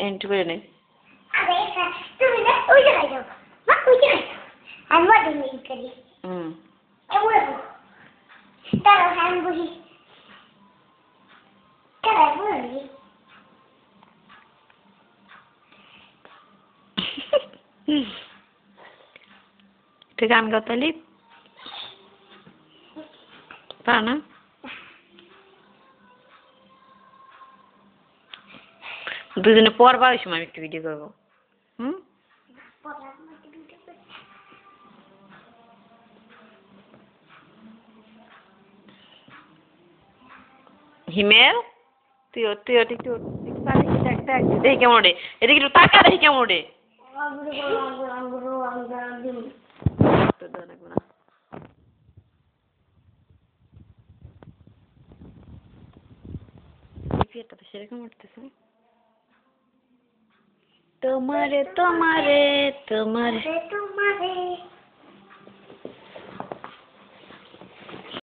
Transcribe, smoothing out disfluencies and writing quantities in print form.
Entry করে নে। আরে তুমি না ওই জায়গায় যাও, মা ওই জায়গায় যাও, আমি ওদের নিয়ে করি। এমন দাঁড়াও, আমি বলি দাঁড়াও বলি। তুই গান গাতালি পার না? দুজনে পড়বা, ওই সময় আমি একটু ভিডিও করবো। হিমেল তুইও একটু দেখি কেমন ওঠে, এদিকে একটু তাকা, দেখি কেমন ওঠে। সেরকম উঠতেছে। তোমারে তোমারে তোমারে তোমারে